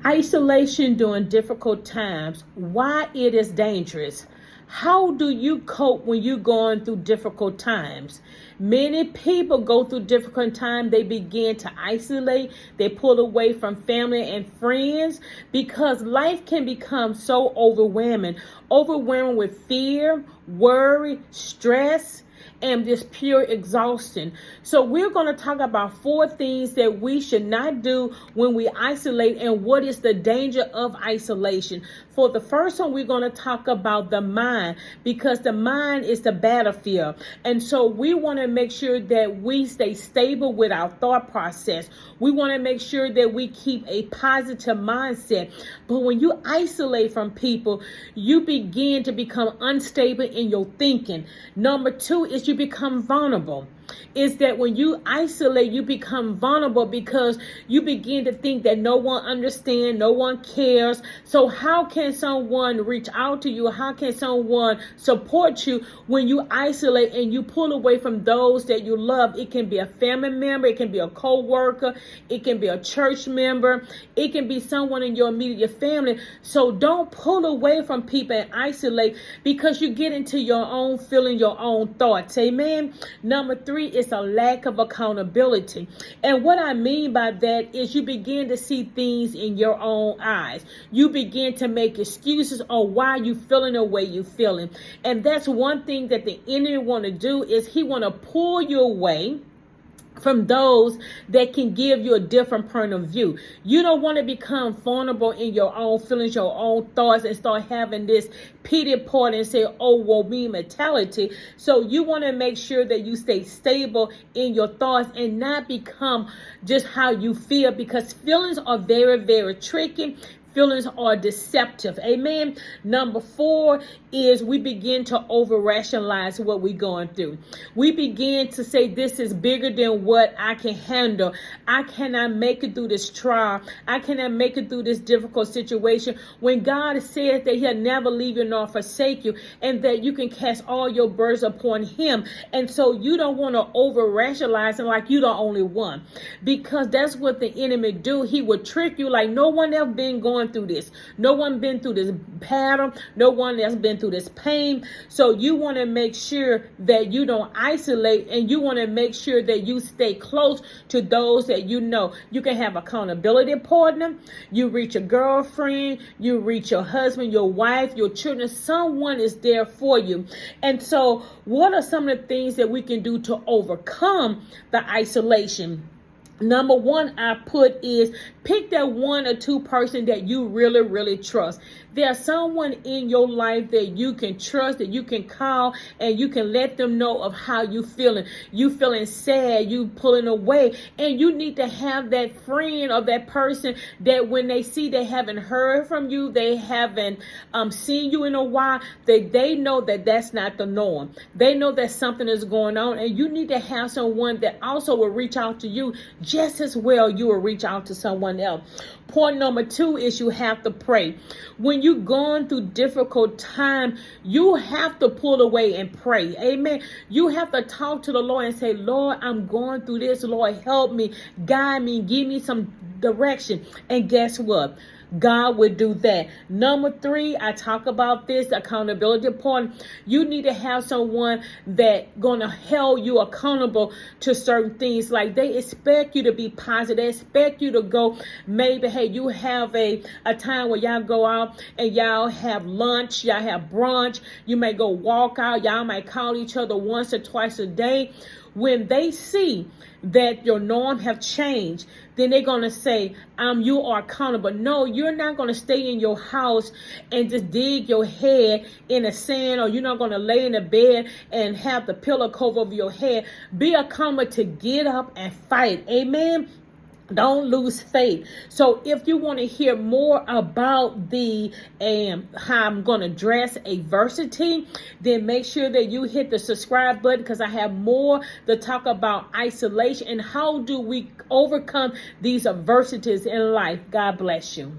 Isolation during difficult times, why it is dangerous. How do you cope when you're going through difficult times? Many people go through difficult times. They begin to isolate. They pull away from family and friends because life can become so overwhelming with fear, worry, stress, and this pure exhaustion. So we're going to talk about 4 things that we should not do when we isolate and what is the danger of isolation. For the first one, we're going to talk about the mind, because the mind is the battlefield. And so we want to make sure that we stay stable with our thought process. We want to make sure that we keep a positive mindset. But when you isolate from people, you begin to become unstable in your thinking. Number 2 is you become vulnerable. Is that when you isolate, you become vulnerable because you begin to think that no one understands, no one cares. So how can someone reach out to you? How can someone support you when you isolate and you pull away from those that you love? It can be a family member, it can be a co-worker, it can be a church member, it can be someone in your immediate family. So don't pull away from people and isolate because you get into your own feeling, your own thoughts. Amen. Number 3 is a lack of accountability. And what I mean by that is you begin to see things in your own eyes. You begin to make excuses on why you feeling the way you feeling. And that's one thing that the enemy want to do, is he want to pull you away from those that can give you a different point of view. You don't want to become vulnerable in your own feelings, your own thoughts, and start having this pity party and say, oh, well, me mentality. So you want to make sure that you stay stable in your thoughts and not become just how you feel, because feelings are very, very tricky. Feelings are deceptive. Amen. Number 4 is we begin to over-rationalize what we're going through. We begin to say this is bigger than what I can handle. I cannot make it through this trial. I cannot make it through this difficult situation. When God says that he'll never leave you nor forsake you, and that you can cast all your burdens upon him. And so you don't want to over-rationalize and like you're the only one, because that's what the enemy do. He would trick you like no one else been going through this. No one been through this battle. No one has been through this pain. So you want to make sure that you don't isolate, and you want to make sure that you stay close to those that you know. You can have accountability partner. You reach a girlfriend. You reach your husband, your wife, your children. Someone is there for you. And so what are some of the things that we can do to overcome the isolation? Number 1 I put is pick that 1 or 2 person that you really, really trust. There's someone in your life that you can trust, that you can call, and you can let them know of how you feeling. You feeling sad, you pulling away, and you need to have that friend or that person that when they see they haven't heard from you, they haven't seen you in a while, that they know that that's not the norm. They know that something is going on, and you need to have someone that also will reach out to you just as well you will reach out to someone else. Point number 2 is you have to pray. When you're going through difficult time, you have to pull away and pray. Amen. You have to talk to the Lord and say, Lord, I'm going through this. Lord, help me, guide me, give me some direction. And guess what? God would do that. Number 3, I talk about this accountability point. You need to have someone that gonna hold you accountable to certain things. Like they expect you to be positive. They expect you to go. Maybe, hey, you have a time where y'all go out and y'all have lunch, y'all have brunch. You may go walk out. Y'all might call each other once or twice a day. When they see that your norm have changed, then they're going to say, you are accountable. No, you're not going to stay in your house and just dig your head in the sand, or you're not going to lay in the bed and have the pillow cover over your head. Be accountable to get up and fight. Amen. Don't lose faith. So if you want to hear more about the how I'm going to address adversity, then make sure that you hit the subscribe button, because I have more to talk about isolation and how do we overcome these adversities in life. God bless you.